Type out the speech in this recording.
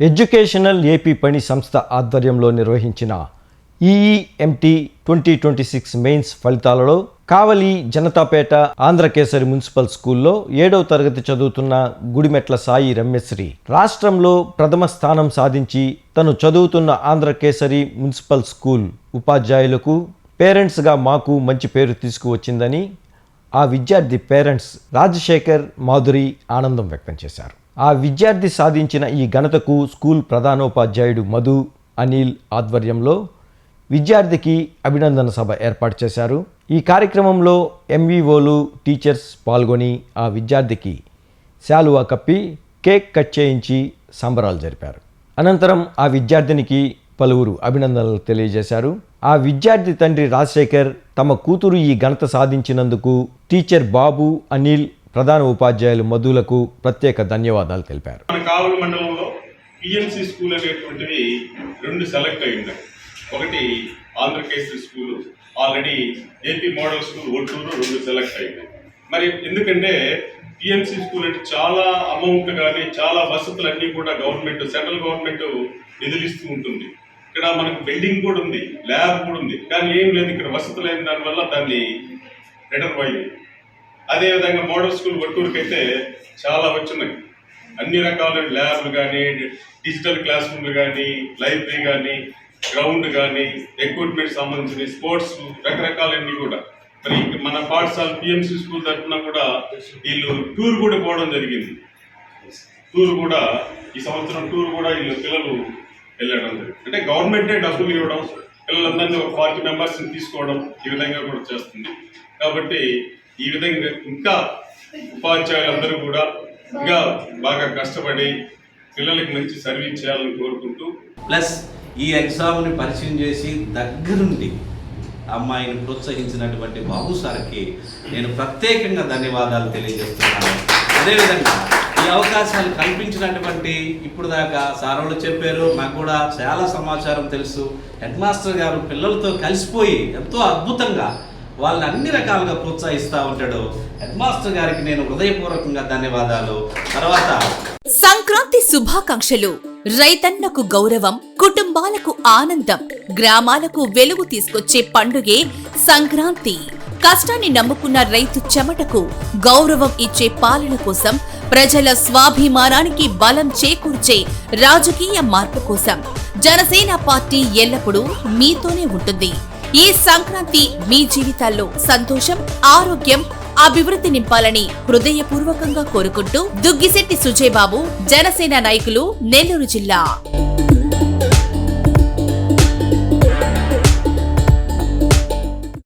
Educational AP పని సంస్థ ఆధ్వర్యంలో నిర్వహించిన ఈఈఎంటీ 2026 మెయిన్స్ ఫలితాలలో కావలి జనతాపేట ఆంధ్రకేసరి మున్సిపల్ స్కూల్లో 7వ తరగతి చదువుతున్న గుడిమెట్ల సాయి రమ్యశ్రీ రాష్ట్రంలో ప్రథమ స్థానం సాధించి తను చదువుతున్న ఆంధ్రకేసరి మున్సిపల్ స్కూల్ ఉపాధ్యాయులకు పేరెంట్స్గా మాకు మంచి పేరు తీసుకువచ్చిందని ఆ విద్యార్థి పేరెంట్స్ రాజశేఖర్ మాధురి ఆనందం వ్యక్తం చేశారు. ఆ విద్యార్థి సాధించిన ఈ ఘనతకు స్కూల్ ప్రధానోపాధ్యాయుడు మధు అనిల్ ఆధ్వర్యంలో విద్యార్థికి అభినందన సభ ఏర్పాటు చేశారు. ఈ కార్యక్రమంలో ఎంవీఓలు టీచర్స్ పాల్గొని ఆ విద్యార్థికి శాలువా కప్పి కేక్ కట్ చేయించి సంబరాలు జరిపారు. అనంతరం ఆ విద్యార్థినికి పలువురు అభినందనలు తెలియజేశారు. ఆ విద్యార్థి తండ్రి రాజశేఖర్ తమ కూతురు ఈ ఘనత సాధించినందుకు టీచర్ బాబు అనిల్ ప్రధాన ఉపాధ్యాయులు మధులకు ప్రత్యేక ధన్యవాదాలు తెలిపారు. మన కావలి మండలంలో పిఎంసి స్కూల్ అనేటువంటివి 2 సెలెక్ట్ అయ్యింది. ఒకటి Andhrakesari school, already AP model school Otturu 2 select అయింది. మరి ఎందుకంటే పిఎంసి స్కూల్ అంటే చాలా అమౌంట్ కానీ చాలా వసతులన్నీ కూడా గవర్నమెంట్, సెంట్రల్ గవర్నమెంట్ నిధులిస్తూ ఉంటుంది. ఇక్కడ మనకు బిల్డింగ్ కూడా ఉంది, ల్యాబ్ కూడా ఉంది, కానీ ఏం లేదు ఇక్కడ వసతులు అయిన దానివల్ల దాన్ని రిటర్న్ అయింది. అదేవిధంగా మోడల్ స్కూల్ ఒట్టూరుకి అయితే చాలా వచ్చినాయి, అన్ని రకాల ల్యాబ్లు కానీ, డిజిటల్ క్లాస్ రూమ్లు కానీ, లైబ్రరీ కానీ, గ్రౌండ్ కానీ, ఎక్విప్మెంట్ సంబంధించిన స్పోర్ట్స్ రకరకాలన్నీ కూడా. మరి మన పాఠశాల పిఎంసి స్కూల్ తరఫున కూడా వీళ్ళు టూర్ కూడా పోవడం జరిగింది. టూర్ కూడా ఈ సంవత్సరం టూర్ కూడా వీళ్ళు పిల్లలు వెళ్ళడం జరిగింది. అంటే గవర్నమెంటే డబ్బులు ఇవ్వడం, పిల్లలందరినీ ఒక 40 మెంబర్స్ని తీసుకోవడం, ఈ విధంగా కూడా చేస్తుంది. కాబట్టి ఈ విధంగా ఇంకా ఉపాధ్యాయులందరూ కూడా ఇంకా బాగా కష్టపడి పిల్లలకి మంచి సర్వీస్ చేయాలని కోరుకుంటూ, ప్లస్ ఈ ఎగ్జామ్ని పరిచయం చేసి దగ్గరుండి అమ్మాయిని ప్రోత్సహించినటువంటి బాబు సార్కి నేను ప్రత్యేకంగా ధన్యవాదాలు తెలియజేస్తున్నాను. అదేవిధంగా ఈ అవకాశాలు కల్పించినటువంటి ఇప్పుడు దాకా సార్ వాళ్ళు చెప్పారు, నాకు కూడా చాలా సమాచారం తెలుసు. హెడ్ మాస్టర్ గారు పిల్లలతో కలిసిపోయి ఎంతో అద్భుతంగా వాళ్ళని అన్ని రకాలుగా ప్రోత్సహిస్తూ ఉంటాడు. హెడ్ మాస్టర్ గారికి నేను హృదయపూర్వకంగా ధన్యవాదాలు. తర్వాత సంక్రాంతి శుభాకాంక్షలు. రైతన్నకు గౌరవం, కుటుంబాలకు ఆనందం, గ్రామాలకు వెలుగు తీసుకొచ్చే పండుగే సంక్రాంతి. కష్టాన్ని నమ్ముకున్న రైతు చెమటకు గౌరవం ఇచ్చే పాలన కోసం, ప్రజల స్వాభిమానానికి బలం చేకూర్చే రాజకీయ మార్పు కోసం జనసేన పార్టీ ఎల్లప్పుడూ మీతోనే ఉంటుంది. ఈ సంక్రాంతి మీ జీవితాల్లో సంతోషం, ఆరోగ్యం, అభివృద్ధి నింపాలని హృదయపూర్వకంగా కోరుకుంటూ దుగ్గిశెట్టి సుజయబాబు, జనసేన నాయకులు, నెల్లూరు జిల్లా.